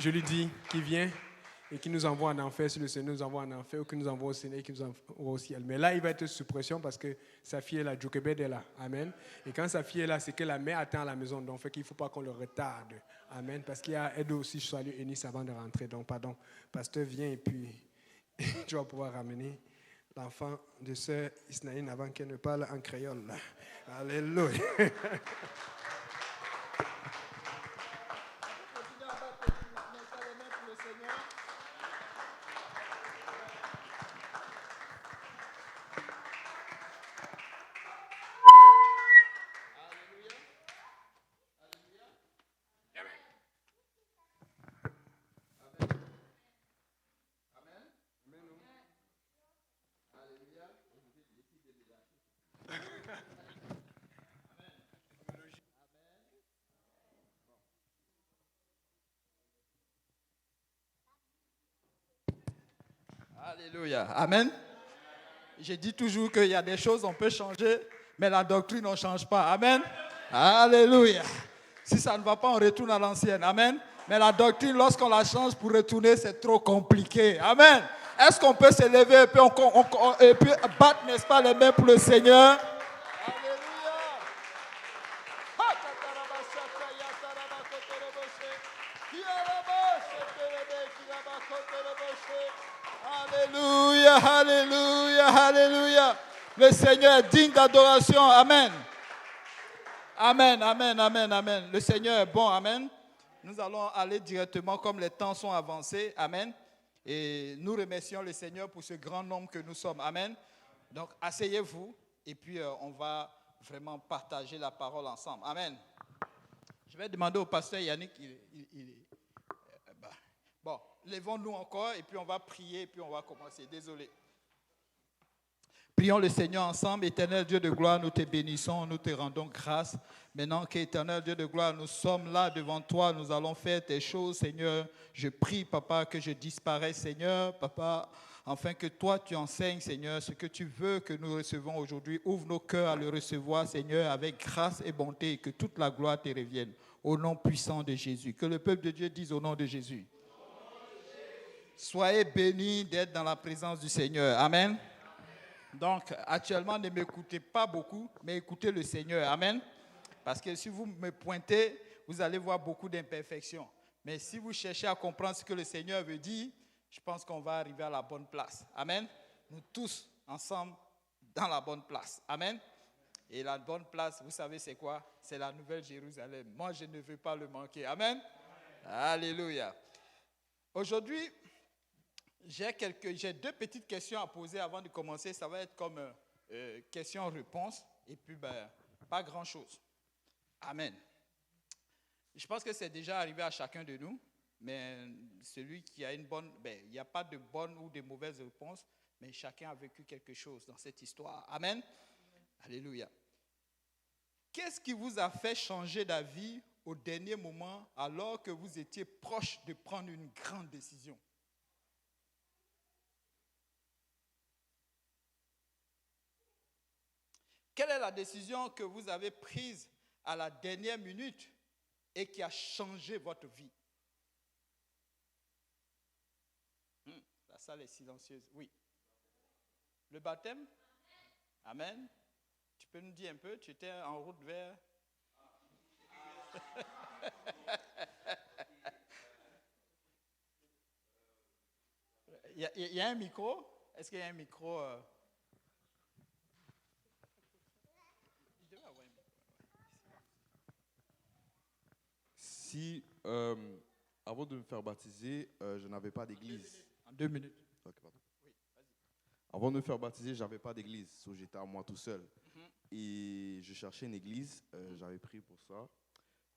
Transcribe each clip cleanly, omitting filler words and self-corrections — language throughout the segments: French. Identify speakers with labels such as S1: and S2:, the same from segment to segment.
S1: Je lui dis qu'il vient et qu'il nous envoie en enfer, si le Seigneur nous envoie en enfer, ou qu'il nous envoie au Seigneur et qu'il nous envoie au ciel. Mais là, il va être sous pression parce que sa fille est là, Jochebed est là. Amen. Et quand sa fille est là, c'est que la mère attend à la maison. Donc, fait qu'il ne faut pas qu'on le retarde. Amen. Parce qu'il y a aide aussi, je sois allé Eunice avant de rentrer. Donc, pardon. Pasteur vient et puis tu vas pouvoir ramener l'enfant de sœur Isnaïne avant qu'elle ne parle en créole. Alléluia.
S2: Alléluia. Amen. Je dis toujours qu'il y a des choses on peut changer, mais la doctrine on ne change pas. Amen. Alléluia. Si ça ne va pas, on retourne à l'ancienne. Amen. Mais la doctrine, lorsqu'on la change pour retourner, c'est trop compliqué. Amen. Est-ce qu'on peut se lever et puis battre, n'est-ce pas, les mains pour le Seigneur? Alléluia, alléluia, alléluia. Le Seigneur est digne d'adoration. Amen. Amen, amen, amen, amen. Le Seigneur est bon. Amen. Nous allons aller directement comme les temps sont avancés. Amen. Et nous remercions le Seigneur pour ce grand nombre que nous sommes. Amen. Donc, asseyez-vous et puis on va vraiment partager la parole ensemble. Amen. Je vais demander au pasteur Yannick. Bon, lèvons-nous encore et puis on va prier et puis on va commencer. Désolé. Prions le Seigneur ensemble. Éternel Dieu de gloire, nous te bénissons, nous te rendons grâce. Maintenant qu'éternel Dieu de gloire, nous sommes là devant toi, nous allons faire tes choses, Seigneur. Je prie, Papa, que je disparaisse, Seigneur, Papa, afin que toi tu enseignes, Seigneur, ce que tu veux que nous recevons aujourd'hui. Ouvre nos cœurs à le recevoir, Seigneur, avec grâce et bonté, et que toute la gloire te revienne. Au nom puissant de Jésus. Que le peuple de Dieu dise au nom de Jésus. Soyez bénis d'être dans la présence du Seigneur. Amen. Donc, actuellement, ne m'écoutez pas beaucoup, mais écoutez le Seigneur. Amen. Parce que si vous me pointez, vous allez voir beaucoup d'imperfections. Mais si vous cherchez à comprendre ce que le Seigneur veut dire, je pense qu'on va arriver à la bonne place. Amen. Nous tous, ensemble, dans la bonne place. Amen. Et la bonne place, vous savez c'est quoi? C'est la Nouvelle Jérusalem. Moi, je ne veux pas le manquer. Amen. Alléluia. Aujourd'hui, j'ai deux petites questions à poser avant de commencer. Ça va être comme question-réponse et puis pas grand-chose. Amen. Je pense que c'est déjà arrivé à chacun de nous, mais celui qui a une bonne... il n'y a pas de bonne ou de mauvaise réponse, mais chacun a vécu quelque chose dans cette histoire. Amen. Alléluia. Qu'est-ce qui vous a fait changer d'avis au dernier moment alors que vous étiez proche de prendre une grande décision? Quelle est la décision que vous avez prise à la dernière minute et qui a changé votre vie? La salle est silencieuse. Oui. Le baptême? Amen. Tu peux nous dire un peu, tu étais en route vers... Il y a un micro? Est-ce qu'il y a un micro?
S3: Si, avant de me faire baptiser, je n'avais pas d'église.
S2: En 2 minutes.
S3: Okay, pardon. Oui, avant de me faire baptiser, je n'avais pas d'église. So, j'étais à moi tout seul. Et je cherchais une église. J'avais prié pour ça.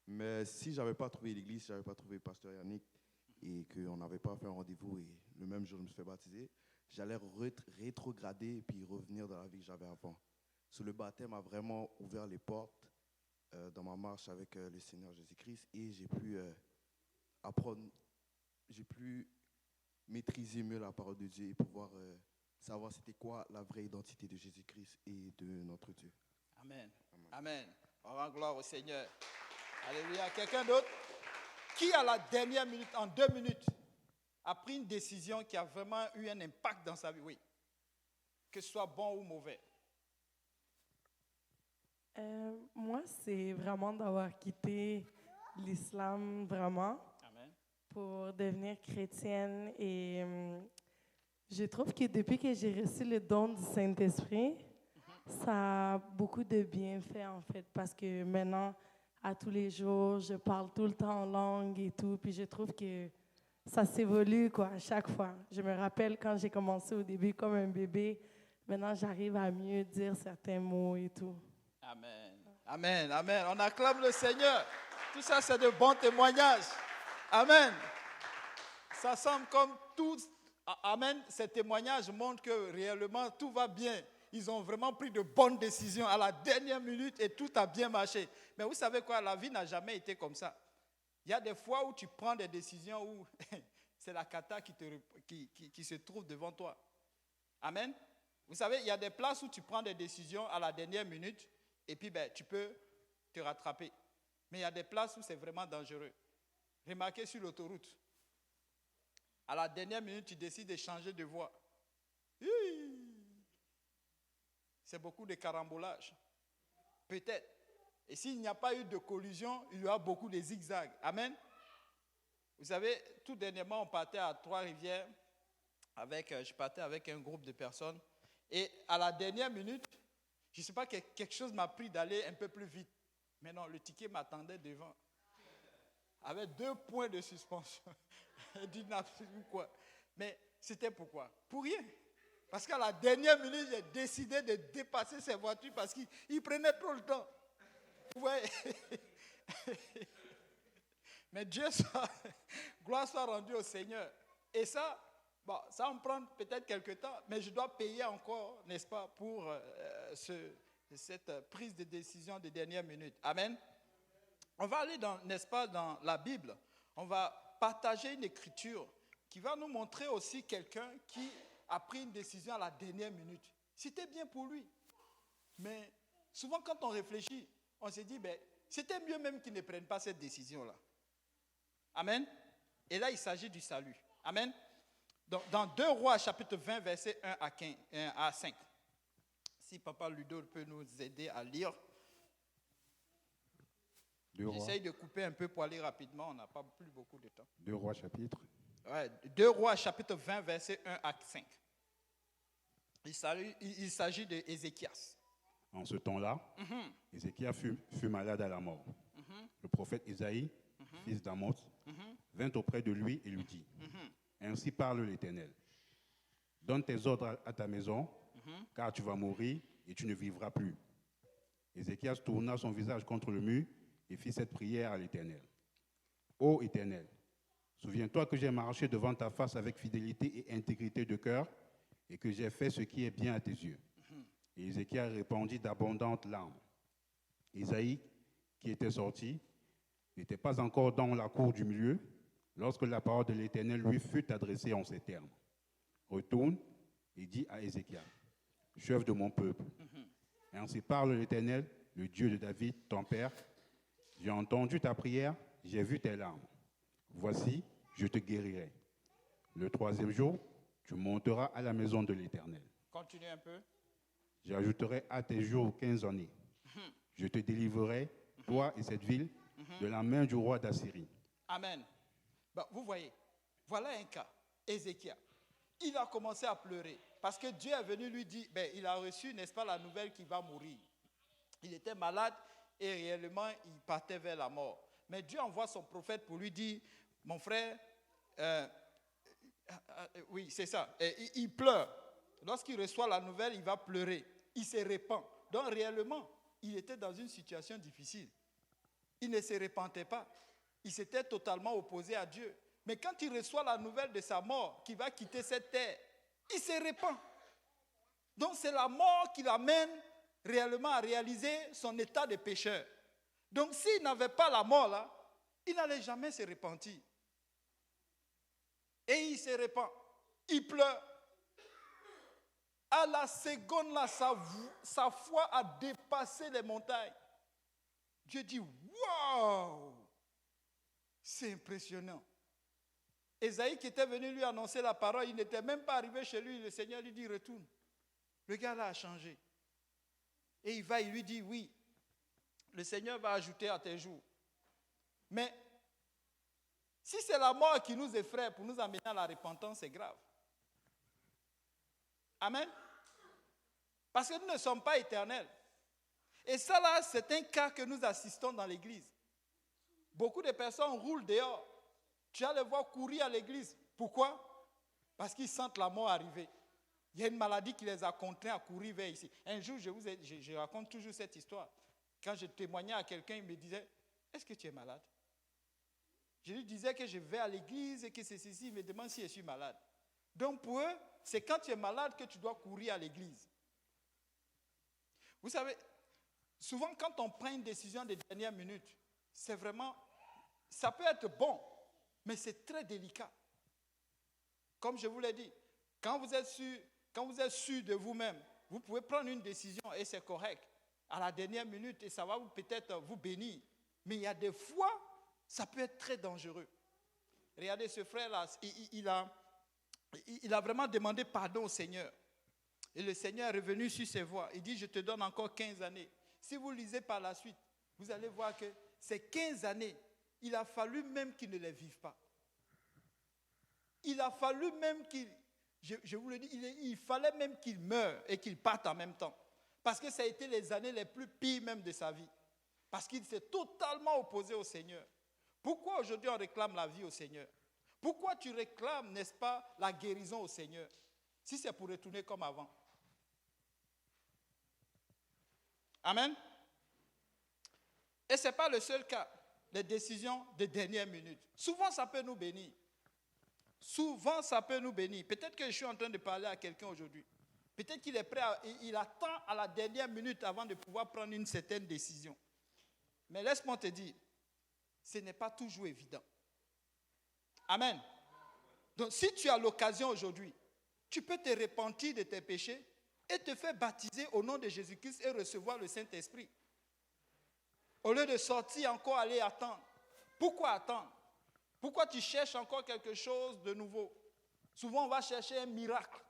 S3: Mais si je n'avais pas trouvé l'église, si je n'avais pas trouvé le pasteur Yannick et qu'on n'avait pas fait un rendez-vous et le même jour je me suis fait baptiser, j'allais rétrograder et puis revenir dans la vie que j'avais avant. So, le baptême a vraiment ouvert les portes dans ma marche avec le Seigneur Jésus-Christ et j'ai pu apprendre, j'ai pu maîtriser mieux la parole de Dieu et pouvoir savoir c'était quoi la vraie identité de Jésus-Christ et de notre Dieu.
S2: Amen. Amen. On rend gloire au Seigneur. Alléluia. Quelqu'un d'autre? Qui à la dernière minute, en 2 minutes, a pris une décision qui a vraiment eu un impact dans sa vie? Oui. Que ce soit bon ou mauvais.
S4: Moi, c'est vraiment d'avoir quitté l'islam, vraiment,
S2: Amen.
S4: pour devenir chrétienne. Et je trouve que depuis que j'ai reçu le don du Saint-Esprit, ça a beaucoup de bienfaits, en fait, parce que maintenant, à tous les jours, je parle tout le temps en langue et tout, puis je trouve que ça s'évolue, quoi, à chaque fois. Je me rappelle quand j'ai commencé au début comme un bébé, maintenant, j'arrive à mieux dire certains mots et tout.
S2: Amen. Amen. Amen. On acclame le Seigneur. Tout ça, c'est de bons témoignages. Amen. Ça semble comme tout. Amen. Ces témoignages montrent que réellement tout va bien. Ils ont vraiment pris de bonnes décisions à la dernière minute et tout a bien marché. Mais vous savez quoi? La vie n'a jamais été comme ça. Il y a des fois où tu prends des décisions où c'est la cata qui se trouve devant toi. Amen. Vous savez, il y a des places où tu prends des décisions à la dernière minute et puis tu peux te rattraper. Mais il y a des places où c'est vraiment dangereux. Remarquez sur l'autoroute. À la dernière minute, tu décides de changer de voie. C'est beaucoup de carambolage. Peut-être. Et s'il n'y a pas eu de collision, il y aura beaucoup de zigzags. Amen. Vous savez, tout dernièrement, on partait à Trois-Rivières. Je partais avec un groupe de personnes. Et à la dernière minute, je ne sais pas, quelque chose m'a pris d'aller un peu plus vite. Mais non, le ticket m'attendait devant. Avec 2 points de suspension. Je dis n'importe quoi. Mais c'était pourquoi? Pour rien. Parce qu'à la dernière minute, j'ai décidé de dépasser ces voitures parce qu'ils prenaient trop le temps. Ouais. Mais Dieu soit, gloire soit rendue au Seigneur. Et ça, ça va me prendre peut-être quelque temps, mais je dois payer encore, n'est-ce pas, pour cette prise de décision de dernière minute. Amen. On va aller, n'est-ce pas, dans la Bible. On va partager une écriture qui va nous montrer aussi quelqu'un qui a pris une décision à la dernière minute. C'était bien pour lui. Mais souvent, quand on réfléchit, on se dit, c'était mieux même qu'il ne prenne pas cette décision-là. Amen. Et là, il s'agit du salut. Amen. Dans 2 Rois, chapitre 20, versets 1 à 5. Si Papa Ludo peut nous aider à lire. J'essaye de couper un peu pour aller rapidement, on n'a pas plus beaucoup de temps.
S5: 2 Rois chapitre.
S2: Ouais, 2 Rois chapitre 20, versets 1 à 5. Il s'agit d'Ézéchias.
S5: En ce temps-là, Ézéchias fut malade à la mort. Le prophète Isaïe, fils d'Amos, vint auprès de lui et lui dit, ainsi parle l'Éternel. Donne tes ordres à ta maison, car tu vas mourir et tu ne vivras plus. Ézéchias tourna son visage contre le mur et fit cette prière à l'Éternel. Ô Éternel, souviens-toi que j'ai marché devant ta face avec fidélité et intégrité de cœur et que j'ai fait ce qui est bien à tes yeux. Et Ézéchias répandit d'abondantes larmes. Isaïe, qui était sorti, n'était pas encore dans la cour du milieu lorsque la parole de l'Éternel lui fut adressée en ces termes. Retourne et dis à Ézéchias, chef de mon peuple. Ainsi parle l'Éternel, le Dieu de David, ton père. J'ai entendu ta prière, j'ai vu tes larmes. Voici, je te guérirai. Le 3e jour, tu monteras à la maison de l'Éternel.
S2: Continue un peu.
S5: J'ajouterai à tes jours 15 années. Je te délivrerai, toi et cette ville, de la main du roi d'Assyrie.
S2: Amen. Vous voyez, voilà un cas. Ézéchias. Il a commencé à pleurer parce que Dieu est venu lui dire, il a reçu, n'est-ce pas, la nouvelle qu'il va mourir. Il était malade et réellement, il partait vers la mort. Mais Dieu envoie son prophète pour lui dire, mon frère, oui, c'est ça, il pleure. Lorsqu'il reçoit la nouvelle, il va pleurer. Il se répand. Donc réellement, il était dans une situation difficile. Il ne se repentait pas. Il s'était totalement opposé à Dieu. Mais quand il reçoit la nouvelle de sa mort, qu'il va quitter cette terre, il se répand. Donc c'est la mort qui l'amène réellement à réaliser son état de pécheur. Donc s'il n'avait pas la mort là, il n'allait jamais se repentir. Et il se repent. Il pleure. À la seconde là, sa foi a dépassé les montagnes. Dieu dit, waouh! C'est impressionnant. Ésaïe qui était venu lui annoncer la parole, il n'était même pas arrivé chez lui. Le Seigneur lui dit, retourne. Le gars là a changé. Et il va, il lui dit, oui, le Seigneur va ajouter à tes jours. Mais si c'est la mort qui nous effraie pour nous amener à la repentance, c'est grave. Amen. Parce que nous ne sommes pas éternels. Et ça là, c'est un cas que nous assistons dans l'église. Beaucoup de personnes roulent dehors. Tu vas les voir courir à l'église. Pourquoi? Parce qu'ils sentent la mort arriver. Il y a une maladie qui les a contraints à courir vers ici. Un jour, je raconte toujours cette histoire. Quand je témoignais à quelqu'un, il me disait, est-ce que tu es malade? Je lui disais que je vais à l'église et que c'est ceci. Il me demande si je suis malade. Donc pour eux, c'est quand tu es malade que tu dois courir à l'église. Vous savez, souvent quand on prend une décision de dernière minute, c'est vraiment, ça peut être bon, mais c'est très délicat. Comme je vous l'ai dit, quand vous êtes sûr de vous-même, vous pouvez prendre une décision et c'est correct à la dernière minute et ça va peut-être vous bénir. Mais il y a des fois, ça peut être très dangereux. Regardez ce frère-là, il a vraiment demandé pardon au Seigneur. Et le Seigneur est revenu sur ses voies. Il dit, je te donne encore 15 années. Si vous lisez par la suite, vous allez voir que ces 15 années, il a fallu même qu'il ne les vive pas. Il a fallu même qu'il, je vous le dis, il fallait même qu'il meure et qu'il parte en même temps. Parce que ça a été les années les plus pires même de sa vie. Parce qu'il s'est totalement opposé au Seigneur. Pourquoi aujourd'hui on réclame la vie au Seigneur? Pourquoi tu réclames, n'est-ce pas, la guérison au Seigneur? Si c'est pour retourner comme avant. Amen. Et ce n'est pas le seul cas, les décisions de dernière minute. Souvent, ça peut nous bénir. Souvent, ça peut nous bénir. Peut-être que je suis en train de parler à quelqu'un aujourd'hui. Peut-être qu'il est prêt, il attend à la dernière minute avant de pouvoir prendre une certaine décision. Mais laisse-moi te dire, ce n'est pas toujours évident. Amen. Donc, si tu as l'occasion aujourd'hui, tu peux te repentir de tes péchés et te faire baptiser au nom de Jésus-Christ et recevoir le Saint-Esprit. Au lieu de sortir encore, aller attendre. Pourquoi attendre? Pourquoi tu cherches encore quelque chose de nouveau? Souvent, on va chercher un miracle.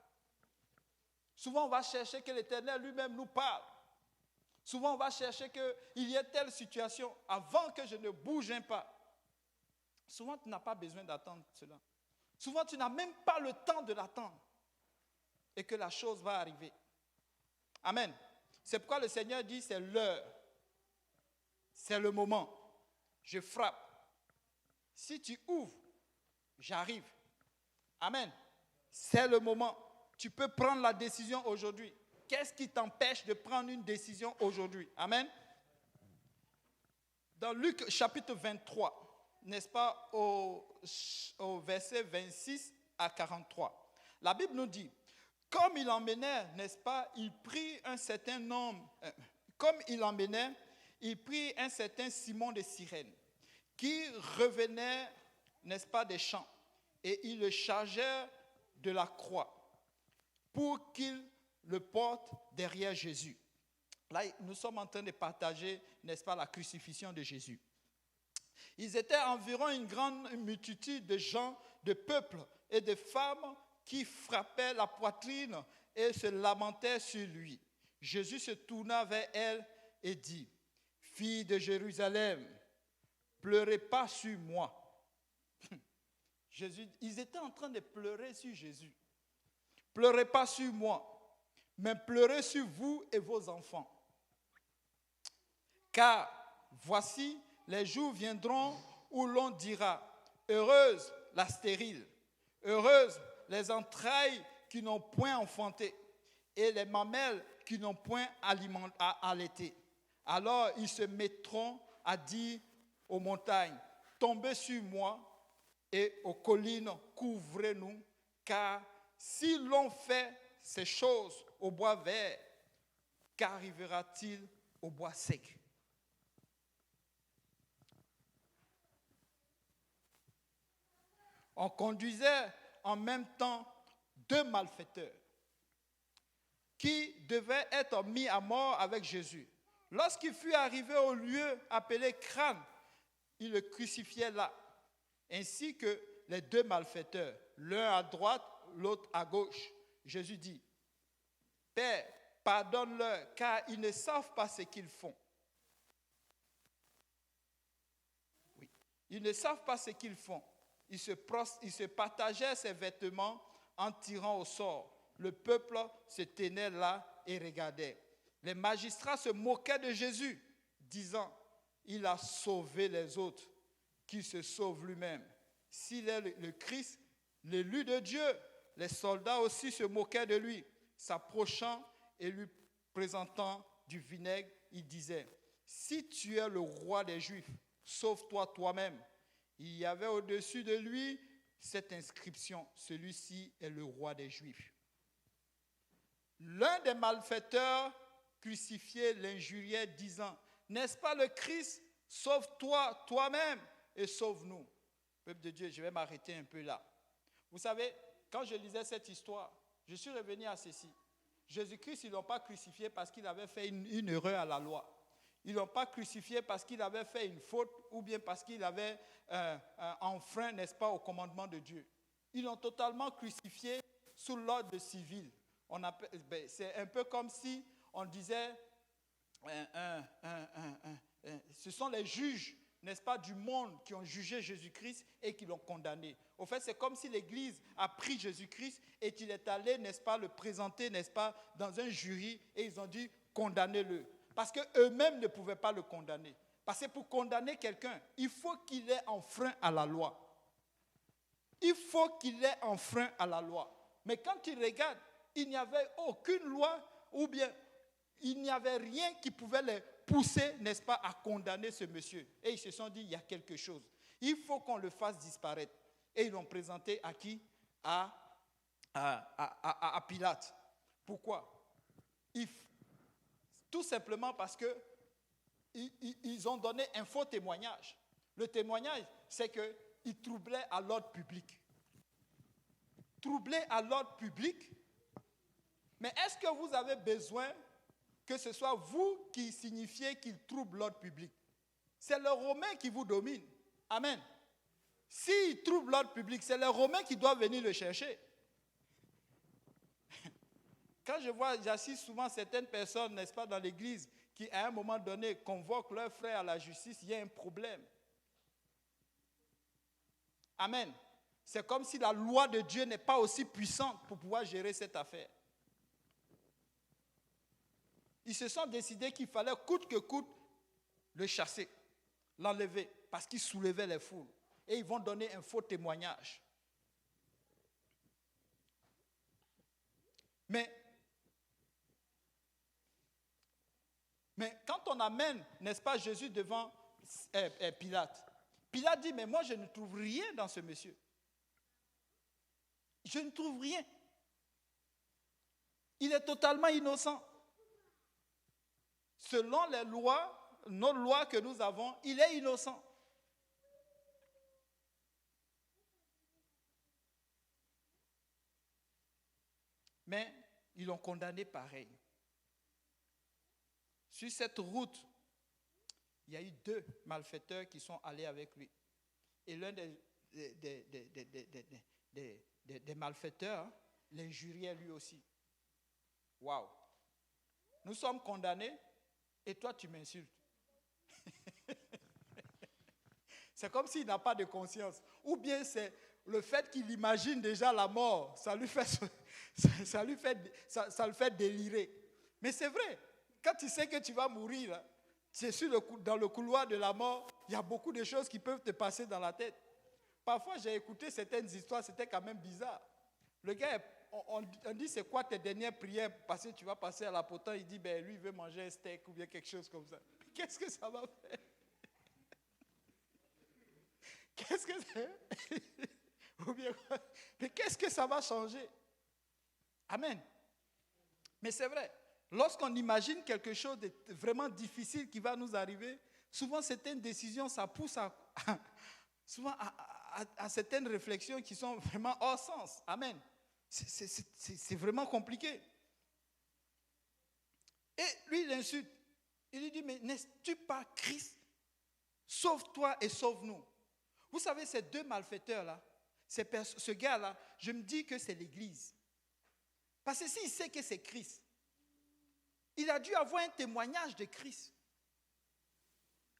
S2: Souvent, on va chercher que l'Éternel lui-même nous parle. Souvent, on va chercher qu'il y ait telle situation avant que je ne bouge pas. Souvent, tu n'as pas besoin d'attendre cela. Souvent, tu n'as même pas le temps de l'attendre. Et que la chose va arriver. Amen. C'est pourquoi le Seigneur dit, c'est l'heure. C'est le moment. Je frappe. Si tu ouvres, j'arrive. Amen. C'est le moment. Tu peux prendre la décision aujourd'hui. Qu'est-ce qui t'empêche de prendre une décision aujourd'hui? Amen. Dans Luc chapitre 23, n'est-ce pas, au verset 26 à 43, la Bible nous dit, comme il emmenait, n'est-ce pas, il prit un certain nombre, il prit un certain Simon de Cyrène, qui revenait, n'est-ce pas, des champs, et il le chargeait de la croix pour qu'il le porte derrière Jésus. Là, nous sommes en train de partager, n'est-ce pas, la crucifixion de Jésus. Ils étaient environ une grande multitude de gens, de peuples et de femmes qui frappaient la poitrine et se lamentaient sur lui. Jésus se tourna vers elle et dit, « Fille de Jérusalem, pleurez pas sur moi. » Ils étaient en train de pleurer sur Jésus. « Pleurez pas sur moi, mais pleurez sur vous et vos enfants. Car voici, les jours viendront où l'on dira, heureuse la stérile, heureuse les entrailles qui n'ont point enfanté et les mamelles qui n'ont point allaité. Alors ils se mettront à dire aux montagnes, tombez sur moi, et aux collines, couvrez-nous, car si l'on fait ces choses au bois vert, qu'arrivera-t-il au bois sec? On conduisait en même temps deux malfaiteurs qui devaient être mis à mort avec Jésus. Lorsqu'il fut arrivé au lieu appelé Crâne, il le crucifiait là. ainsi que les deux malfaiteurs, l'un à droite, l'autre à gauche. Jésus dit, Père, pardonne-leur, car ils ne savent pas ce qu'ils font. Oui, ils ne savent pas ce qu'ils font. Ils se partageaient ses vêtements en tirant au sort. Le peuple se tenait là et regardait. Les magistrats se moquaient de Jésus, disant, il a sauvé les autres, qu'il se sauve lui-même. S'il est le Christ, l'élu de Dieu, les soldats aussi se moquaient de lui. S'approchant et lui présentant du vinaigre, il disait, si tu es le roi des Juifs, sauve-toi toi-même. Il y avait au-dessus de lui cette inscription, celui-ci est le roi des Juifs. L'un des malfaiteurs crucifiés l'injuriait, disant, n'est-ce pas le Christ? Sauve-toi toi-même et sauve-nous. Peuple de Dieu, je vais m'arrêter un peu là. Vous savez, quand je lisais cette histoire, je suis revenu à ceci. Jésus-Christ, ils ne l'ont pas crucifié parce qu'il avait fait une erreur à la loi. Ils ne l'ont pas crucifié parce qu'il avait fait une faute ou bien parce qu'il avait enfreint, n'est-ce pas, au commandement de Dieu. Ils l'ont totalement crucifié sous l'ordre civil. C'est un peu comme si on disait, ce sont les juges, n'est-ce pas, du monde qui ont jugé Jésus-Christ et qui l'ont condamné. Au fait, c'est comme si l'Église a pris Jésus-Christ et qu'il est allé, n'est-ce pas, le présenter, n'est-ce pas, dans un jury et ils ont dit, condamnez-le. Parce qu'eux-mêmes ne pouvaient pas le condamner. Parce que pour condamner quelqu'un, il faut qu'il ait enfreint à la loi. Il faut qu'il ait enfreint à la loi. Mais quand ils regardent, il n'y avait aucune loi ou bien il n'y avait rien qui pouvait les pousser, n'est-ce pas, à condamner ce monsieur. Et ils se sont dit, il y a quelque chose. Il faut qu'on le fasse disparaître. Et ils l'ont présenté à qui? À Pilate. Pourquoi? Tout simplement parce qu'ils ont donné un faux témoignage. Le témoignage, c'est qu'ils troublaient à l'ordre public. Troubler à l'ordre public. Mais est-ce que vous avez besoin que ce soit vous qui signifiez qu'il trouble l'ordre public? C'est le Romain qui vous domine. Amen. S'il trouble l'ordre public, c'est le Romain qui doit venir le chercher. Quand j'assiste souvent certaines personnes, n'est-ce pas, dans l'église, qui à un moment donné convoquent leurs frères à la justice, il y a un problème. Amen. C'est comme si la loi de Dieu n'est pas aussi puissante pour pouvoir gérer cette affaire. Ils se sont décidés qu'il fallait coûte que coûte le chasser, l'enlever, parce qu'il soulevait les foules. Et ils vont donner un faux témoignage. Mais quand on amène, n'est-ce pas, Jésus devant Pilate, Pilate dit, mais moi je ne trouve rien dans ce monsieur. Je ne trouve rien. Il est totalement innocent. Selon les lois, nos lois que nous avons, il est innocent. Mais ils l'ont condamné pareil. Sur cette route, il y a eu 2 malfaiteurs qui sont allés avec lui. Et l'un des malfaiteurs l'injuriait lui aussi. Waouh! Nous sommes condamnés et toi tu m'insultes. C'est comme s'il n'a pas de conscience. Ou bien c'est le fait qu'il imagine déjà la mort, ça le fait délirer. Mais c'est vrai, quand tu sais que tu vas mourir, c'est dans le couloir de la mort, il y a beaucoup de choses qui peuvent te passer dans la tête. Parfois, j'ai écouté certaines histoires, c'était quand même bizarre. Le gars, on dit, c'est quoi tes dernières prières? Parce que tu vas passer à la potence, il dit, ben lui, il veut manger un steak ou bien quelque chose comme ça. Qu'est-ce que ça va faire? Qu'est-ce que c'est? Ou bien, mais qu'est-ce que ça va changer? Amen. Mais c'est vrai, lorsqu'on imagine quelque chose de vraiment difficile qui va nous arriver, souvent certaines décisions, ça pousse souvent à certaines réflexions qui sont vraiment hors sens. Amen. C'est vraiment compliqué. Et lui, il insulte. Il lui dit, mais n'es-tu pas Christ? Sauve-toi et sauve-nous. Vous savez, ces deux malfaiteurs-là, ce gars-là, je me dis que c'est l'Église. Parce que s'il sait que c'est Christ, il a dû avoir un témoignage de Christ.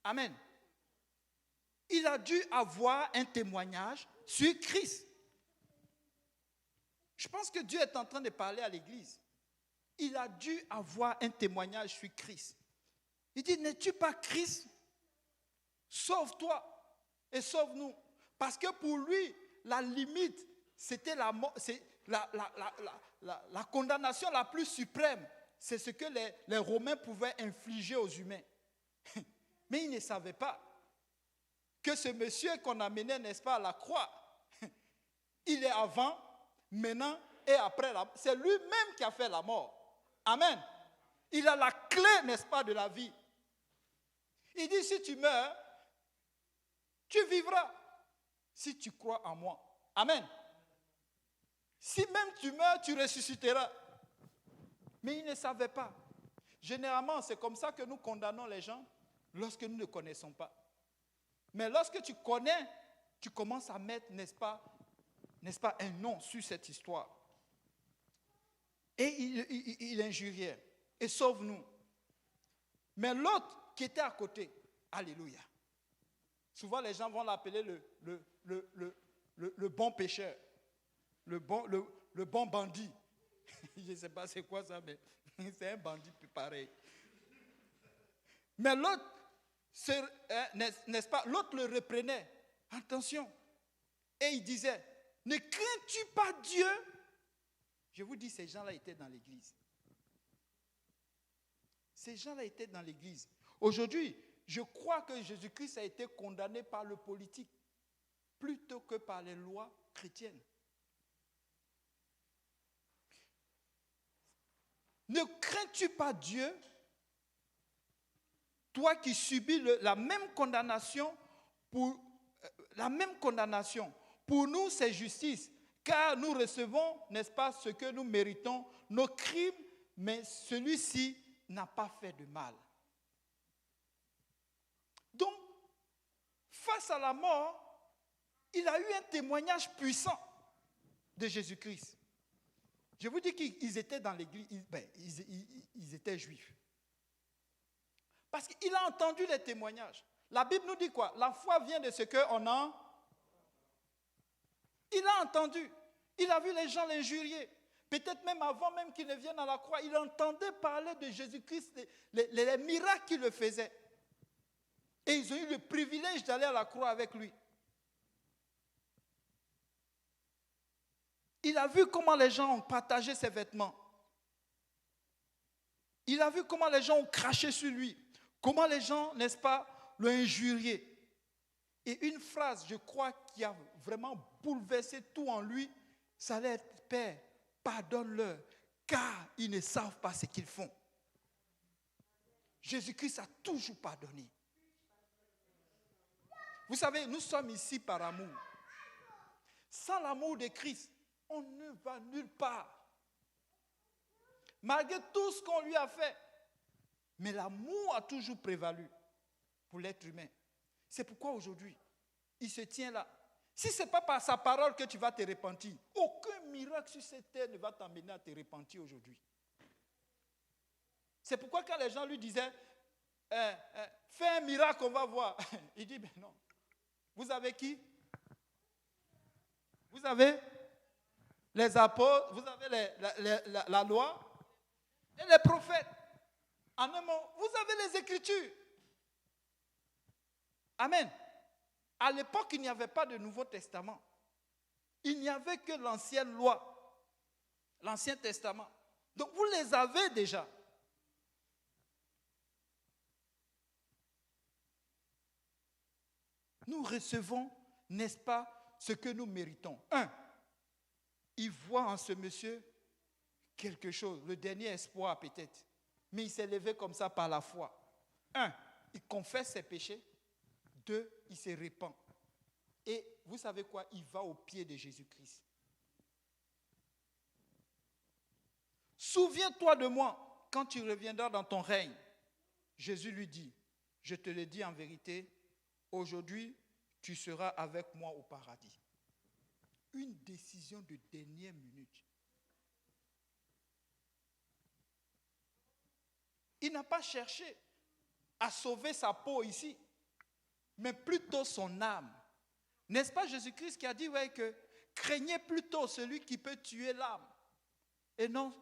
S2: Amen. Il a dû avoir un témoignage sur Christ. Je pense que Dieu est en train de parler à l'Église. Il a dû avoir un témoignage sur Christ. Il dit, n'es-tu pas Christ? Sauve-toi et sauve-nous. Parce que pour lui, la limite, c'était la mort, c'est la condamnation la plus suprême. C'est ce que les Romains pouvaient infliger aux humains. Mais ils ne savaient pas que ce monsieur qu'on amenait, n'est-ce pas, à la croix, il est avant, maintenant et après la mort. C'est lui-même qui a fait la mort. Amen. Il a la clé, n'est-ce pas, de la vie. Il dit, si tu meurs, tu vivras si tu crois en moi. Amen. Si même tu meurs, tu ressusciteras. Mais ils ne savaient pas. Généralement, c'est comme ça que nous condamnons les gens lorsque nous ne connaissons pas. Mais lorsque tu connais, tu commences à mettre, n'est-ce pas, un nom sur cette histoire. Et il injuriait. Et sauve-nous. Mais l'autre qui était à côté, alléluia. Souvent les gens vont l'appeler le bon pécheur, le bon bandit. Je ne sais pas c'est quoi ça, mais c'est un bandit pareil. Mais l'autre, n'est-ce pas, l'autre le reprenait. Attention. Et il disait, ne crains-tu pas Dieu? Je vous dis, ces gens-là étaient dans l'église. Ces gens-là étaient dans l'église. Aujourd'hui, je crois que Jésus-Christ a été condamné par le politique plutôt que par les lois chrétiennes. Ne crains-tu pas Dieu, toi qui subis la même condamnation pour nous, c'est justice, car nous recevons, n'est-ce pas, ce que nous méritons, nos crimes, mais celui-ci n'a pas fait de mal. Donc, face à la mort, il a eu un témoignage puissant de Jésus-Christ. Je vous dis qu'ils étaient dans l'église, ils étaient juifs. Parce qu'il a entendu les témoignages. La Bible nous dit quoi? La foi vient de ce qu'on a. Il a entendu. Il a vu les gens l'injurier. Peut-être même avant même qu'il ne vienne à la croix, il entendait parler de Jésus-Christ, les miracles qu'il le faisait. Et ils ont eu le privilège d'aller à la croix avec lui. Il a vu comment les gens ont partagé ses vêtements. Il a vu comment les gens ont craché sur lui. Comment les gens, n'est-ce pas, l'ont injurié. Et une phrase, je crois, qui a vraiment bouleversé tout en lui, ça allait être, Père, pardonne-leur, car ils ne savent pas ce qu'ils font. Jésus-Christ a toujours pardonné. Vous savez, nous sommes ici par amour. Sans l'amour de Christ, on ne va nulle part. Malgré tout ce qu'on lui a fait. Mais l'amour a toujours prévalu pour l'être humain. C'est pourquoi aujourd'hui, il se tient là. Si ce n'est pas par sa parole que tu vas te repentir, aucun miracle sur cette terre ne va t'amener à te repentir aujourd'hui. C'est pourquoi quand les gens lui disaient, fais un miracle, on va voir. Il dit, ben non. Vous avez qui? Vous avez les apôtres, vous avez la loi et les prophètes. En un mot, vous avez les Écritures. Amen. À l'époque, il n'y avait pas de Nouveau Testament. Il n'y avait que l'ancienne loi, l'Ancien Testament. Donc, vous les avez déjà. Nous recevons, n'est-ce pas, ce que nous méritons. Il voit en ce monsieur quelque chose, le dernier espoir peut-être. Mais il s'est levé comme ça par la foi. Il confesse ses péchés. 2, il se répand. Et vous savez quoi? Il va au pied de Jésus-Christ. Souviens-toi de moi quand tu reviendras dans ton règne. Jésus lui dit, je te le dis en vérité, aujourd'hui, tu seras avec moi au paradis. Une décision de dernière minute. Il n'a pas cherché à sauver sa peau ici, mais plutôt son âme. N'est-ce pas Jésus-Christ qui a dit que craignez plutôt celui qui peut tuer l'âme et non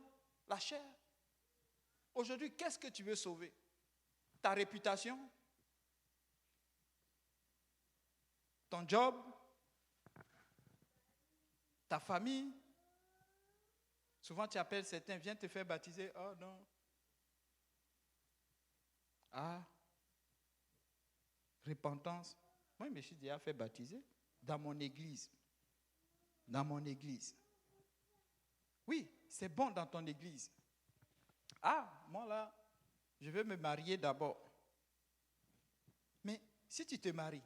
S2: la chair. Aujourd'hui, qu'est-ce que tu veux sauver? Ta réputation? Ton job? Ta famille? Souvent tu appelles certains, viens te faire baptiser. Oh non. Ah, repentance. Moi, je me suis déjà fait baptiser dans mon église. Dans mon église. Oui, c'est bon dans ton église. Ah, moi là, je vais me marier d'abord. Mais si tu te maries,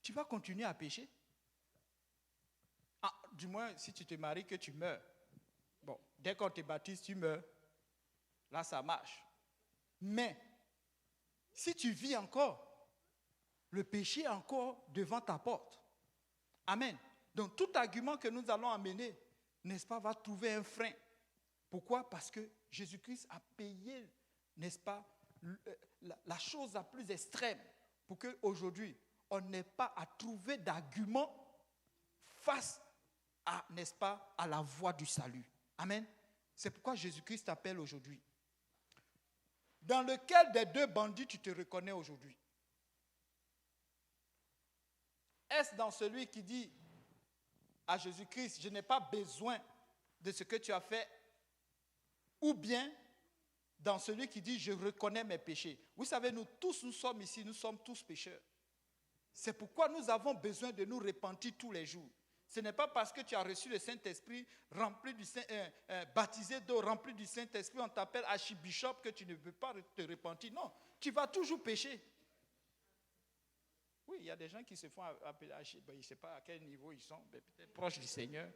S2: tu vas continuer à pécher? Ah, du moins, si tu te maries, que tu meurs. Bon, dès qu'on te baptise, tu meurs. Là, ça marche. Mais, si tu vis encore, le péché est encore devant ta porte. Amen. Donc, tout argument que nous allons amener, n'est-ce pas, va trouver un frein. Pourquoi? Parce que Jésus-Christ a payé, n'est-ce pas, la chose la plus extrême pour qu'aujourd'hui, on n'ait pas à trouver d'argument face à, n'est-ce pas, à la voie du salut. Amen. C'est pourquoi Jésus-Christ t'appelle aujourd'hui. Dans lequel des deux bandits tu te reconnais aujourd'hui? Est-ce dans celui qui dit à Jésus-Christ, je n'ai pas besoin de ce que tu as fait, ou bien dans celui qui dit, je reconnais mes péchés? Vous savez, nous tous, nous sommes ici, nous sommes tous pécheurs. C'est pourquoi nous avons besoin de nous repentir tous les jours. Ce n'est pas parce que tu as reçu le Saint-Esprit, baptisé d'eau, rempli du Saint-Esprit, on t'appelle archibishop, que tu ne peux pas te repentir. Non, tu vas toujours pécher. Oui, il y a des gens qui se font appeler archibishop. Je ne sais pas à quel niveau ils sont, mais peut-être proches du Seigneur.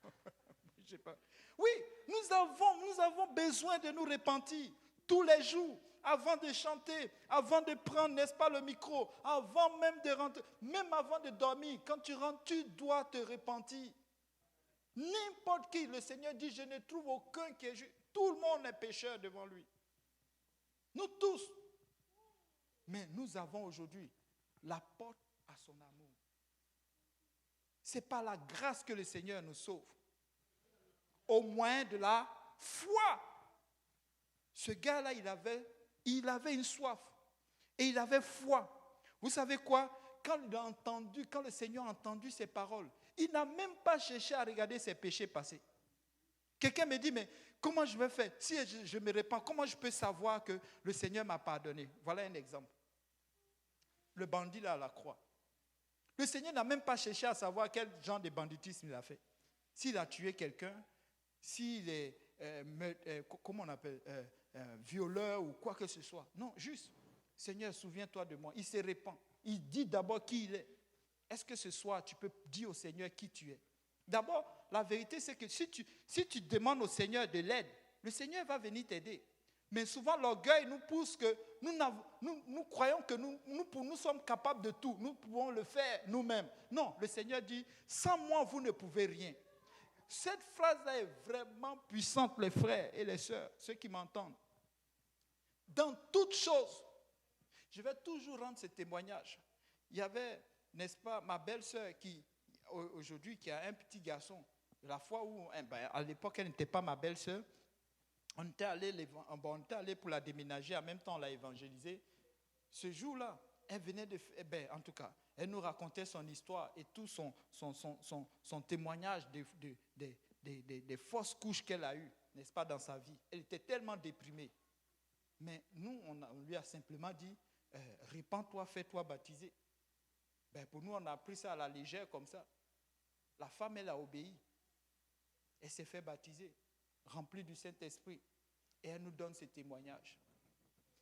S2: Je ne sais pas. Oui, nous avons besoin de nous repentir tous les jours, avant de chanter, avant de prendre, n'est-ce pas, le micro, avant même de rentrer, même avant de dormir. Quand tu rentres, tu dois te repentir. N'importe qui, le Seigneur dit, je ne trouve aucun qui est juste. Tout le monde est pécheur devant lui. Nous tous. Mais nous avons aujourd'hui la porte à son amour. C'est par la grâce que le Seigneur nous sauve. Au moyen de la foi. Ce gars-là, il avait une soif. Et il avait foi. Vous savez quoi? Quand le Seigneur a entendu ses paroles, il n'a même pas cherché à regarder ses péchés passés. Quelqu'un me dit, mais comment je vais faire? Si je me répands, comment je peux savoir que le Seigneur m'a pardonné? Voilà un exemple. Le bandit là à la croix. Le Seigneur n'a même pas cherché à savoir quel genre de banditisme il a fait. S'il a tué quelqu'un, s'il est, comment on appelle, violeur ou quoi que ce soit. Non, juste, Seigneur, souviens-toi de moi. Il se répand. Il dit d'abord qui il est. Est-ce que ce soir, tu peux dire au Seigneur qui tu es? D'abord, la vérité, c'est que si tu demandes au Seigneur de l'aide, le Seigneur va venir t'aider. Mais souvent, l'orgueil nous pousse que nous croyons que nous sommes capables de tout. Nous pouvons le faire nous-mêmes. Non, le Seigneur dit, sans moi, vous ne pouvez rien. Cette phrase-là est vraiment puissante, les frères et les sœurs, ceux qui m'entendent. Dans toutes choses, je vais toujours rendre ce témoignage. Il y avait, n'est-ce pas, ma belle-sœur qui, aujourd'hui, qui a un petit garçon. La fois où, à l'époque, elle n'était pas ma belle-sœur, on était allé pour la déménager, en même temps on l'a évangélisée. Ce jour-là, elle venait en tout cas, elle nous racontait son histoire et tout son témoignage des fausses couches qu'elle a eues, n'est-ce pas, dans sa vie. Elle était tellement déprimée. Mais nous, on lui a simplement dit, répands-toi, fais-toi baptiser. Pour nous, on a pris ça à la légère comme ça. La femme, elle a obéi. Elle s'est fait baptiser, remplie du Saint-Esprit. Et elle nous donne ce témoignage.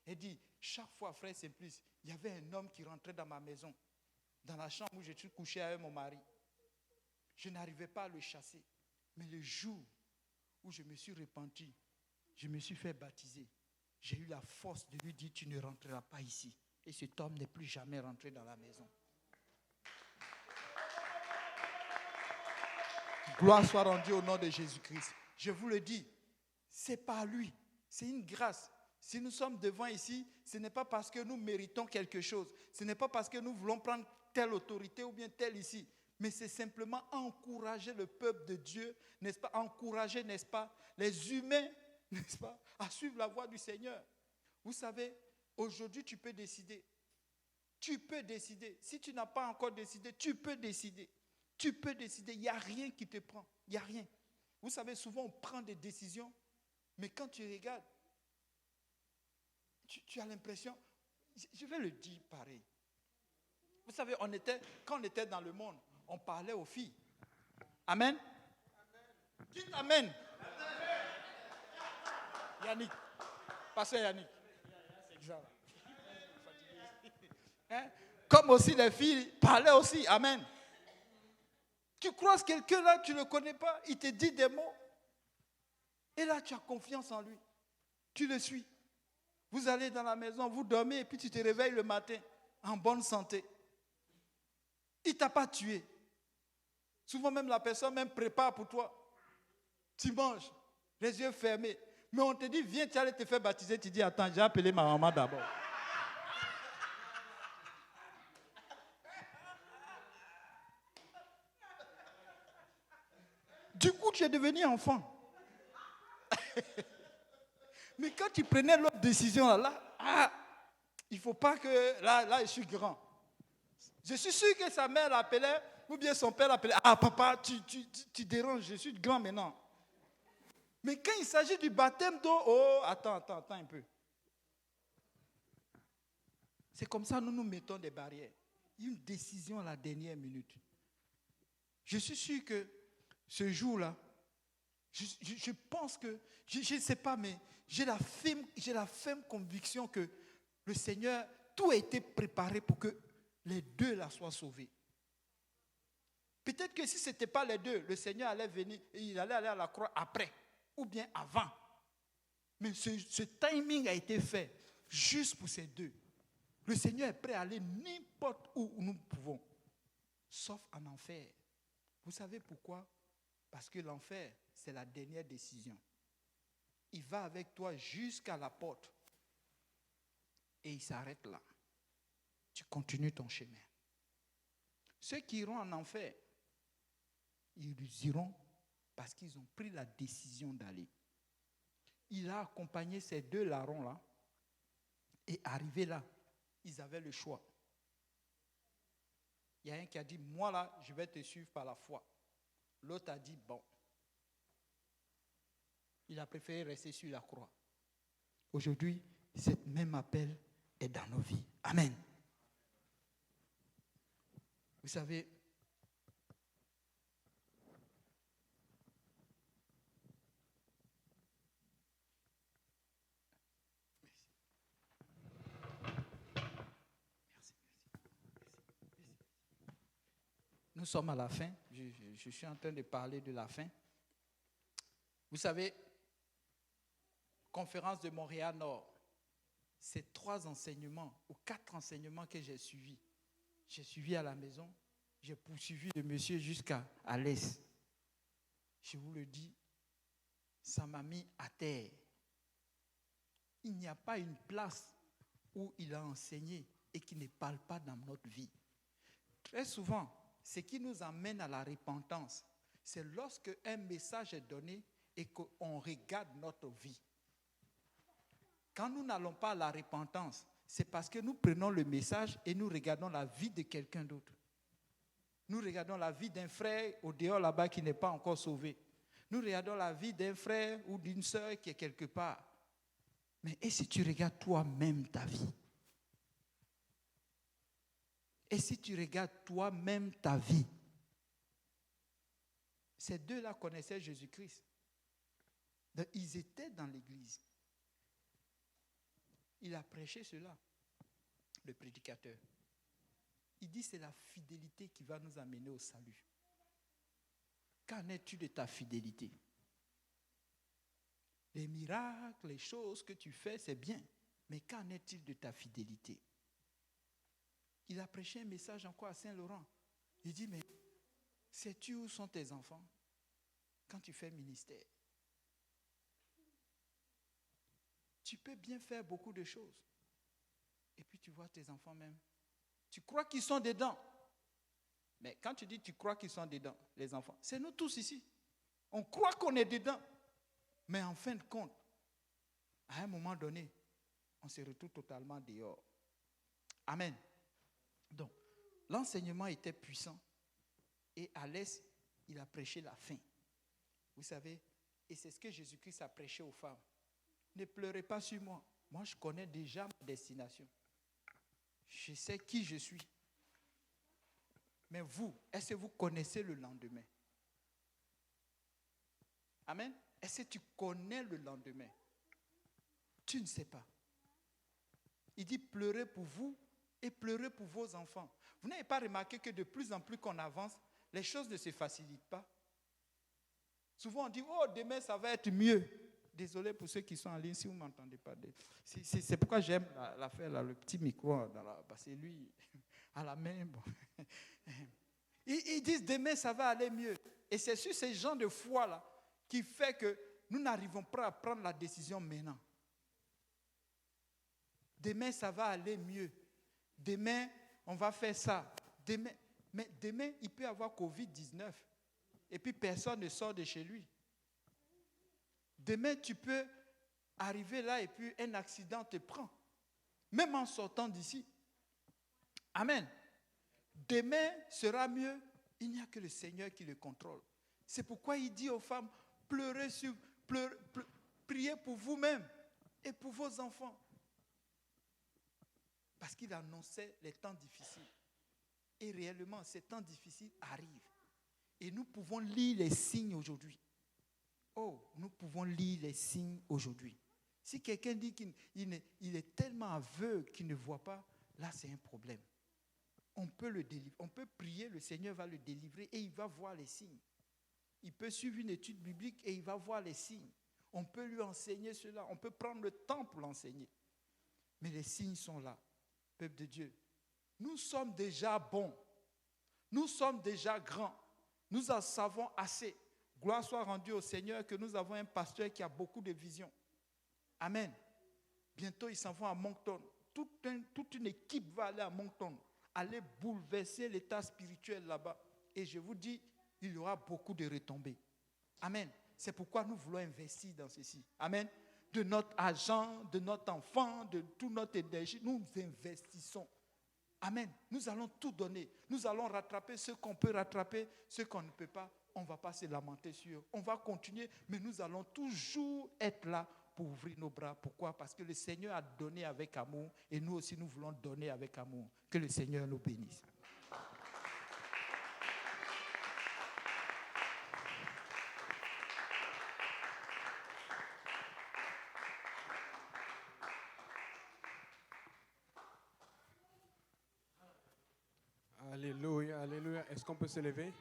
S2: Elle dit, chaque fois, frère Simplice, il y avait un homme qui rentrait dans ma maison, dans la chambre où je suis couché avec mon mari. Je n'arrivais pas à le chasser. Mais le jour où je me suis repenti, je me suis fait baptiser, j'ai eu la force de lui dire, tu ne rentreras pas ici. Et cet homme n'est plus jamais rentré dans la maison. Gloire soit rendue au nom de Jésus-Christ. Je vous le dis, c'est par lui. C'est une grâce. Si nous sommes devant ici, ce n'est pas parce que nous méritons quelque chose. Ce n'est pas parce que nous voulons prendre telle autorité ou bien telle ici. Mais c'est simplement encourager le peuple de Dieu, n'est-ce pas? Encourager, n'est-ce pas, les humains, n'est-ce pas, à suivre la voie du Seigneur. Vous savez, aujourd'hui, tu peux décider. Tu peux décider. Si tu n'as pas encore décidé, tu peux décider. Tu peux décider. Il n'y a rien qui te prend. Il n'y a rien. Vous savez, souvent, on prend des décisions, mais quand tu regardes, tu as l'impression, je vais le dire pareil. Vous savez, quand on était dans le monde, on parlait aux filles. Amen. Dites Amen. Yannick. Pasteur Yannick. C'est ça. Hein? Comme aussi les filles parlaient aussi. Amen. Tu croises quelqu'un là, tu ne le connais pas, il te dit des mots. Et là, tu as confiance en lui. Tu le suis. Vous allez dans la maison, vous dormez et puis tu te réveilles le matin en bonne santé. Il ne t'a pas tué. Souvent même la personne même prépare pour toi. Tu manges, les yeux fermés. Mais on te dit, viens, tu allais te faire baptiser. Tu dis, attends, j'ai appelé ma maman d'abord. Du coup, tu es devenu enfant. Mais quand tu prenais l'autre décision, il ne faut pas que... Là, je suis grand. Je suis sûr que sa mère l'appelait, ou bien son père l'appelait. Ah, papa, tu déranges, je suis grand maintenant. Mais quand il s'agit du baptême d'eau, attends un peu. C'est comme ça que nous nous mettons des barrières. Il y a une décision à la dernière minute. Je suis sûr que ce jour-là, je pense que, je ne sais pas, mais j'ai la ferme conviction que le Seigneur, tout a été préparé pour que les deux là soient sauvés. Peut-être que si ce n'était pas les deux, le Seigneur allait venir et il allait aller à la croix après ou bien avant. Mais ce timing a été fait juste pour ces deux. Le Seigneur est prêt à aller n'importe où nous pouvons, sauf en enfer. Vous savez pourquoi? Parce que l'enfer, c'est la dernière décision. Il va avec toi jusqu'à la porte et il s'arrête là. Tu continues ton chemin. Ceux qui iront en enfer, ils iront parce qu'ils ont pris la décision d'aller. Il a accompagné ces deux larrons-là et arrivé là, ils avaient le choix. Il y a un qui a dit, moi là, je vais te suivre par la foi. L'autre a dit, bon. Il a préféré rester sur la croix. Aujourd'hui, cet même appel est dans nos vies. Amen. Vous savez, nous sommes à la fin. Je suis en train de parler de la fin. Vous savez, conférence de Montréal-Nord, c'est 3 enseignements ou 4 enseignements que j'ai suivis. J'ai suivi à la maison, j'ai poursuivi le monsieur jusqu'à l'est. Je vous le dis, ça m'a mis à terre. Il n'y a pas une place où il a enseigné et qui ne parle pas dans notre vie. Très souvent, ce qui nous amène à la repentance, c'est lorsque un message est donné et qu'on regarde notre vie. Quand nous n'allons pas à la repentance, c'est parce que nous prenons le message et nous regardons la vie de quelqu'un d'autre. Nous regardons la vie d'un frère au dehors là-bas qui n'est pas encore sauvé. Nous regardons la vie d'un frère ou d'une sœur qui est quelque part. Mais et si tu regardes toi-même ta vie? Et si tu regardes toi-même ta vie? Ces deux-là connaissaient Jésus-Christ. Donc, ils étaient dans l'église. Il a prêché cela, le prédicateur. Il dit c'est la fidélité qui va nous amener au salut. Qu'en es-tu de ta fidélité? Les miracles, les choses que tu fais, c'est bien. Mais qu'en est-il de ta fidélité? Il a prêché un message encore à Saint-Laurent. Il dit, mais sais-tu où sont tes enfants? tu fais ministère. Tu peux bien faire beaucoup de choses. Et puis tu vois tes enfants même. Tu crois qu'ils sont dedans. Mais quand tu dis tu crois qu'ils sont dedans, les enfants, c'est nous tous ici. On croit qu'on est dedans. Mais en fin de compte, à un moment donné, on se retrouve totalement dehors. Amen. Donc, l'enseignement était puissant. Et à l'Est, il a prêché la faim. Vous savez, et c'est ce que Jésus-Christ a prêché aux femmes. Ne pleurez pas sur moi. Moi, je connais déjà ma destination. Je sais qui je suis. Mais vous, est-ce que vous connaissez le lendemain? Amen. Est-ce que tu connais le lendemain? Tu ne sais pas. Il dit pleurez pour vous et pleurez pour vos enfants. Vous n'avez pas remarqué que de plus en plus qu'on avance, les choses ne se facilitent pas? Souvent on dit, oh, demain ça va être mieux. Désolé pour ceux qui sont en ligne, si vous ne m'entendez pas. C'est pourquoi j'aime l'affaire, là, le petit micro, parce que lui, à la main, bon. Ils disent, demain ça va aller mieux. Et c'est sur ces gens de foi-là qui fait que nous n'arrivons pas à prendre la décision maintenant. Demain, ça va aller mieux. Demain, on va faire ça. Mais demain, il peut y avoir Covid-19. Et puis, personne ne sort de chez lui. Demain, tu peux arriver là et puis un accident te prend. Même en sortant d'ici. Amen. Demain sera mieux. Il n'y a que le Seigneur qui le contrôle. C'est pourquoi il dit aux femmes, priez pour vous-même et pour vos enfants. Parce qu'il annonçait les temps difficiles. Et réellement, ces temps difficiles arrivent. Et nous pouvons lire les signes aujourd'hui. Oh, nous pouvons lire les signes aujourd'hui. Si quelqu'un dit qu'il est tellement aveugle qu'il ne voit pas, là c'est un problème. On peut le délivrer. On peut prier, le Seigneur va le délivrer et il va voir les signes. Il peut suivre une étude biblique et il va voir les signes. On peut lui enseigner cela. On peut prendre le temps pour l'enseigner. Mais les signes sont là. Peuple de Dieu, nous sommes déjà bons. Nous sommes déjà grands. Nous en savons assez. Gloire soit rendue au Seigneur que nous avons un pasteur qui a beaucoup de visions. Amen. Bientôt, ils s'en vont à Moncton. Toute une équipe va aller à Moncton, aller bouleverser l'état spirituel là-bas. Et je vous dis, il y aura beaucoup de retombées. Amen. C'est pourquoi nous voulons investir dans ceci. Amen. De notre argent, de notre enfant, de toute notre énergie, nous investissons. Amen. Nous allons tout donner. Nous allons rattraper ce qu'on peut rattraper, ce qu'on ne peut pas. On ne va pas se lamenter sur eux. On va continuer, mais nous allons toujours être là pour ouvrir nos bras. Pourquoi? Parce que le Seigneur a donné avec amour et nous aussi nous voulons donner avec amour. Que le Seigneur nous bénisse.
S1: Alléluia, alléluia. Est-ce qu'on peut se lever?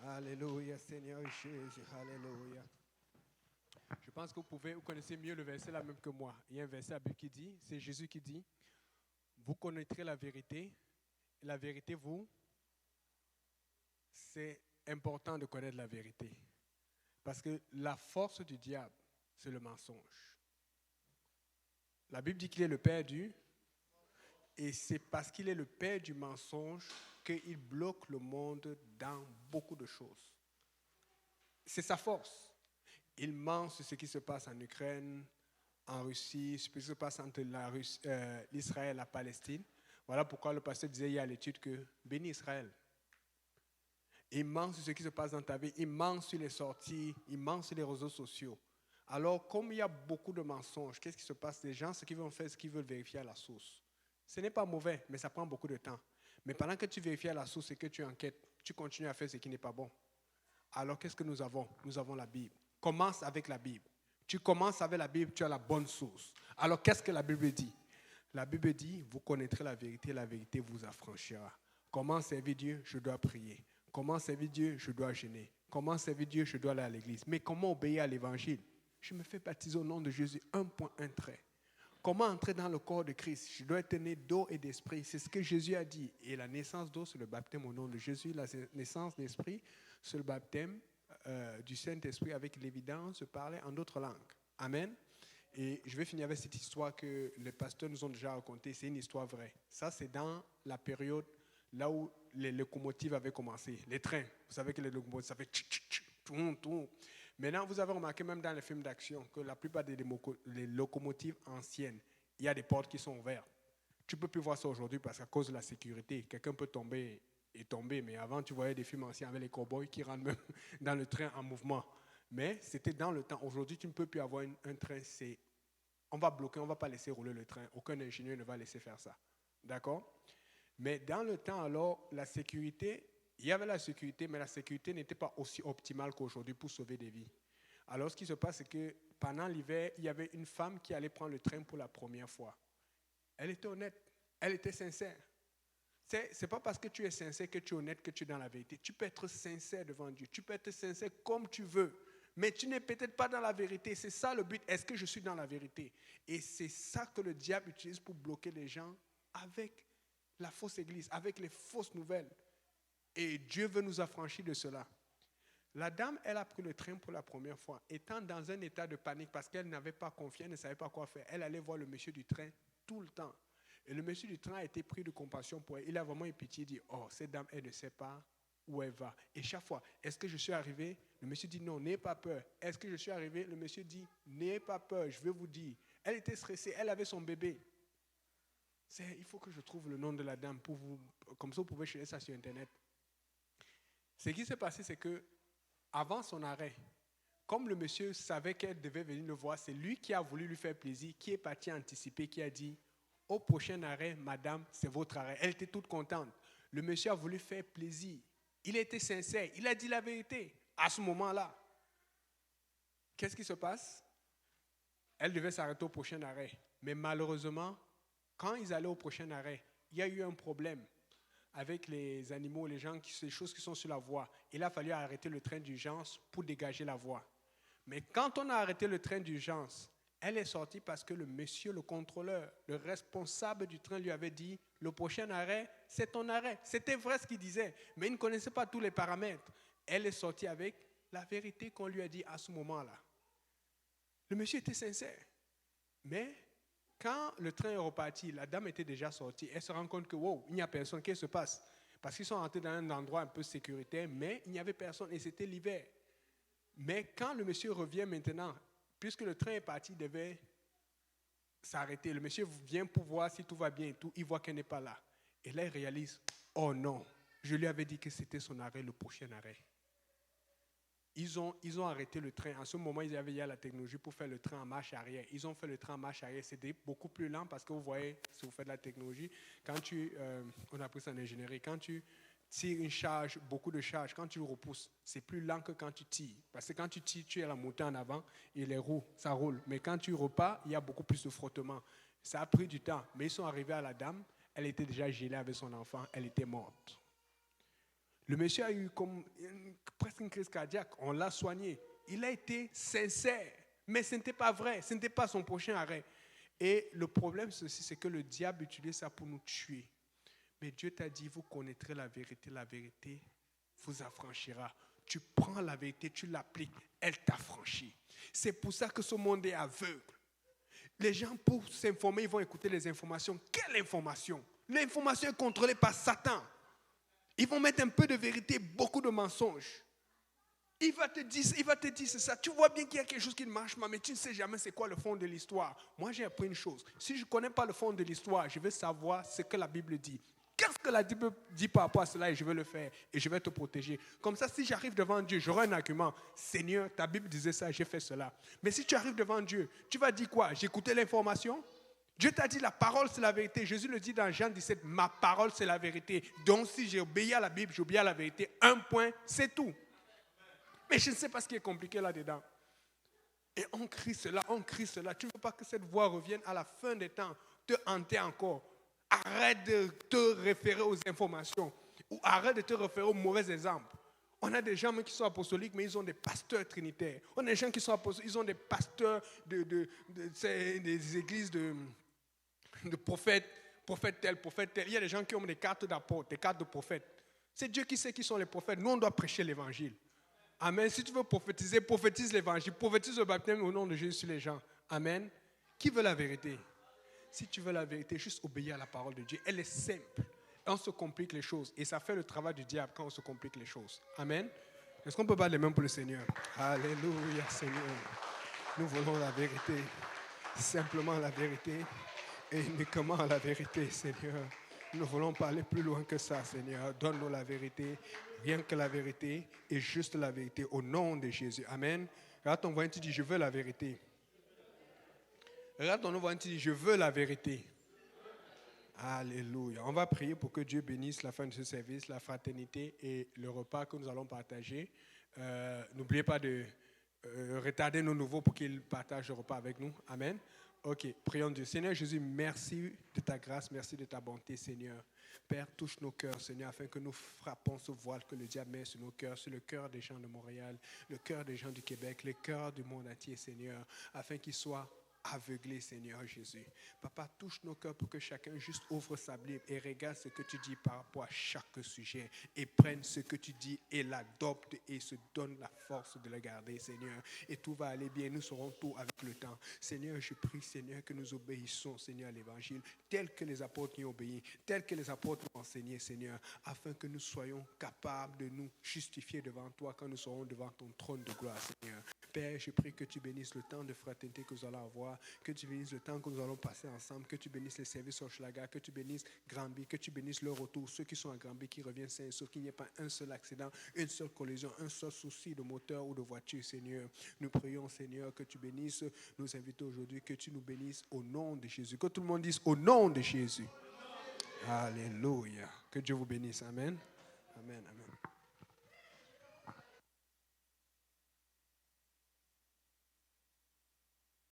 S1: Alléluia, Seigneur Jésus, alléluia. Je pense que vous connaissez mieux le verset là même que moi. Il y a un verset à Bible qui dit, c'est Jésus qui dit, vous connaîtrez la vérité, et la vérité vous, c'est important de connaître la vérité. Parce que la force du diable, c'est le mensonge. La Bible dit qu'il est le père du, et c'est parce qu'il est le père du mensonge qu'il bloque le monde dans beaucoup de choses. C'est sa force. Il ment sur ce qui se passe en Ukraine, en Russie, ce qui se passe entre l'Israël et la Palestine. Voilà pourquoi le pasteur disait hier à l'étude que bénis Israël. Il ment sur ce qui se passe dans ta vie, il ment sur les sorties, il ment sur les réseaux sociaux. Alors, comme il y a beaucoup de mensonges, qu'est-ce qui se passe? Les gens, ce qu'ils vont faire, c'est qu'ils veulent vérifier à la source. Ce n'est pas mauvais, mais ça prend beaucoup de temps. Mais pendant que tu vérifies à la source et que tu enquêtes, tu continues à faire ce qui n'est pas bon. Alors, qu'est-ce que nous avons? Nous avons la Bible. Commence avec la Bible. Tu commences avec la Bible, tu as la bonne source. Alors, qu'est-ce que la Bible dit? La Bible dit, vous connaîtrez la vérité vous affranchira. Comment servir Dieu? Je dois prier. Comment servir Dieu? Je dois jeûner. Comment servir Dieu? Je dois aller à l'église. Mais comment obéir à l'évangile? Je me fais baptiser au nom de Jésus, un point, un trait. Comment entrer dans le corps de Christ? Je dois être né d'eau et d'esprit. C'est ce que Jésus a dit. Et la naissance d'eau, c'est le baptême au nom de Jésus. La naissance d'esprit, c'est le baptême du Saint-Esprit avec l'évidence de parler en d'autres langues. Amen. Et je vais finir avec cette histoire que les pasteurs nous ont déjà racontée. C'est une histoire vraie. Ça, c'est dans la période là où les locomotives avaient commencé. Les trains. Vous savez que les locomotives, ça fait tchic, tchic, tchic, toum, toum. Maintenant, vous avez remarqué même dans les films d'action que la plupart des locomotives anciennes, il y a des portes qui sont ouvertes. Tu ne peux plus voir ça aujourd'hui parce qu'à cause de la sécurité, quelqu'un peut tomber et tomber. Mais avant, tu voyais des films anciens avec les cow-boys qui rentrent même dans le train en mouvement. Mais c'était dans le temps. Aujourd'hui, tu ne peux plus avoir un train. On va bloquer, on ne va pas laisser rouler le train. Aucun ingénieur ne va laisser faire ça. D'accord? Mais dans le temps, alors, la sécurité, il y avait la sécurité, mais la sécurité n'était pas aussi optimale qu'aujourd'hui pour sauver des vies. Alors, ce qui se passe, c'est que pendant l'hiver, il y avait une femme qui allait prendre le train pour la première fois. Elle était honnête, elle était sincère. Ce n'est pas parce que tu es sincère que tu es honnête que tu es dans la vérité. Tu peux être sincère devant Dieu, tu peux être sincère comme tu veux, mais tu n'es peut-être pas dans la vérité. C'est ça le but. Est-ce que je suis dans la vérité? Et c'est ça que le diable utilise pour bloquer les gens avec la fausse église, avec les fausses nouvelles. Et Dieu veut nous affranchir de cela. La dame, elle a pris le train pour la première fois, étant dans un état de panique parce qu'elle n'avait pas confiance, elle ne savait pas quoi faire. Elle allait voir le monsieur du train tout le temps. Et le monsieur du train a été pris de compassion pour elle. Il a vraiment eu pitié, dit, oh, cette dame, elle ne sait pas où elle va. Et chaque fois, est-ce que je suis arrivé? Le monsieur dit, non, n'ayez pas peur. Est-ce que je suis arrivé? Le monsieur dit, n'ayez pas peur, je vais vous dire. Elle était stressée, elle avait son bébé. Il faut que je trouve le nom de la dame, pour vous, comme ça vous pouvez chercher ça sur Internet. Ce qui s'est passé, c'est que avant son arrêt, comme le monsieur savait qu'elle devait venir le voir, c'est lui qui a voulu lui faire plaisir, qui est parti anticiper, qui a dit, au prochain arrêt, madame, c'est votre arrêt. Elle était toute contente. Le monsieur a voulu faire plaisir. Il était sincère, il a dit la vérité à ce moment-là. Qu'est-ce qui se passe? Elle devait s'arrêter au prochain arrêt. Mais malheureusement, quand ils allaient au prochain arrêt, il y a eu un problème avec les animaux, les choses qui sont sur la voie. Il a fallu arrêter le train d'urgence pour dégager la voie. Mais quand on a arrêté le train d'urgence, elle est sortie parce que le monsieur, le contrôleur, le responsable du train lui avait dit « Le prochain arrêt, c'est ton arrêt ». C'était vrai ce qu'il disait, mais il ne connaissait pas tous les paramètres. Elle est sortie avec la vérité qu'on lui a dit à ce moment-là. Le monsieur était sincère. Mais quand le train est reparti, la dame était déjà sortie. Elle se rend compte que, wow, il n'y a personne. Qu'est-ce qui se passe? Parce qu'ils sont rentrés dans un endroit un peu sécuritaire, mais il n'y avait personne et c'était l'hiver. Mais quand le monsieur revient maintenant, puisque le train est parti, il devait s'arrêter. Le monsieur vient pour voir si tout va bien et tout. Il voit qu'elle n'est pas là. Et là, il réalise, oh non, je lui avais dit que c'était son arrêt, le prochain arrêt. Ils ont arrêté le train. En ce moment, ils avaient la technologie pour faire le train en marche arrière. Ils ont fait le train en marche arrière. C'était beaucoup plus lent parce que vous voyez, si vous faites de la technologie, quand on a appris ça en ingénierie, quand tu tires une charge, beaucoup de charges, quand tu le repousses, c'est plus lent que quand tu tires. Parce que quand tu tires, tu as la montée en avant et les roues, ça roule. Mais quand tu repars, il y a beaucoup plus de frottement. Ça a pris du temps. Mais ils sont arrivés à la dame. Elle était déjà gelée avec son enfant. Elle était morte. Le monsieur a eu presque une crise cardiaque. On l'a soigné. Il a été sincère. Mais ce n'était pas vrai. Ce n'était pas son prochain arrêt. Et le problème, c'est que le diable utilise ça pour nous tuer. Mais Dieu t'a dit, vous connaîtrez la vérité vous affranchira. Tu prends la vérité, tu l'appliques, elle t'affranchit. C'est pour ça que ce monde est aveugle. Les gens, pour s'informer, ils vont écouter les informations. Quelle information? L'information est contrôlée par Satan. Ils vont mettre un peu de vérité, beaucoup de mensonges. Il va te dire c'est ça. Tu vois bien qu'il y a quelque chose qui ne marche pas, mais tu ne sais jamais c'est quoi le fond de l'histoire. Moi, j'ai appris une chose. Si je ne connais pas le fond de l'histoire, je vais savoir ce que la Bible dit. Qu'est-ce que la Bible dit par rapport à cela et je vais le faire et je vais te protéger. Comme ça, si j'arrive devant Dieu, j'aurai un argument. Seigneur, ta Bible disait ça, j'ai fait cela. Mais si tu arrives devant Dieu, tu vas dire quoi? J'ai écouté l'information. Dieu t'a dit la parole c'est la vérité. Jésus le dit dans Jean 17, ma parole c'est la vérité. Donc si j'ai obéi à la Bible, j'obéis à la vérité. Un point, c'est tout. Mais je ne sais pas ce qui est compliqué là-dedans. Et on crie cela. Tu ne veux pas que cette voix revienne à la fin des temps, te hanter encore. Arrête de te référer aux informations ou arrête de te référer aux mauvais exemples. On a des gens qui sont apostoliques, mais ils ont des pasteurs trinitaires. On a des gens qui sont apostoliques, ils ont des pasteurs des églises de prophètes tel. Il y a des gens qui ont des cartes d'apôtres, des cartes de prophètes. C'est Dieu qui sait qui sont les prophètes. Nous, on doit prêcher l'évangile. Amen. Si tu veux prophétiser, prophétise l'évangile, prophétise le baptême au nom de Jésus sur les gens. Amen. Qui veut la vérité? Si tu veux la vérité, juste obéir à la parole de Dieu. Elle est simple. On se complique les choses. Et ça fait le travail du diable quand on se complique les choses. Amen. Est-ce qu'on peut battre les mains pour le Seigneur? Alléluia, Seigneur. Nous voulons la vérité. Simplement la vérité. Et uniquement la vérité, Seigneur. Nous voulons parler plus loin que ça, Seigneur. Donne-nous la vérité. Rien que la vérité et juste la vérité. Au nom de Jésus. Amen. Regarde ton voisin, tu dis, je veux la vérité. Regarde ton voisin, tu dis, je veux la vérité. Alléluia. On va prier pour que Dieu bénisse la fin de ce service, la fraternité et le repas que nous allons partager. N'oubliez pas de retarder nos nouveaux pour qu'ils partagent le repas avec nous. Amen. Ok, prions Dieu. Seigneur Jésus, merci de ta grâce, merci de ta bonté, Seigneur. Père, touche nos cœurs, Seigneur, afin que nous frappons ce voile que le diable met sur nos cœurs, sur le cœur des gens de Montréal, le cœur des gens du Québec, le cœur du monde entier, Seigneur, afin qu'ils soient aveuglés, Seigneur Jésus. Papa, touche nos cœurs pour que chacun juste ouvre sa Bible et regarde ce que tu dis par rapport à chaque sujet et prenne ce que tu dis et l'adopte et se donne la force de le garder, Seigneur. Et tout va aller bien, nous serons tout avec le temps. Seigneur, je prie, Seigneur, que nous obéissons, Seigneur, à l'évangile, tel que les apôtres y ont obéi, tel que les apôtres ont enseigné, Seigneur, afin que nous soyons capables de nous justifier devant toi quand nous serons devant ton trône de gloire, Seigneur. Père, je prie que tu bénisses le temps de fraternité que nous allons avoir, que tu bénisses le temps que nous allons passer ensemble, que tu bénisses les services au Schlager, que tu bénisses Granby, que tu bénisses leur retour, ceux qui sont à Granby, qui reviennent sains et saufs, qu'il n'y ait pas un seul accident, une seule collision, un seul souci de moteur ou de voiture, Seigneur. Nous prions, Seigneur, que tu bénisses nos invités aujourd'hui, que tu nous bénisses au nom de Jésus. Que tout le monde dise au nom de Jésus. Alléluia. Que Dieu vous bénisse. Amen. Amen. Amen.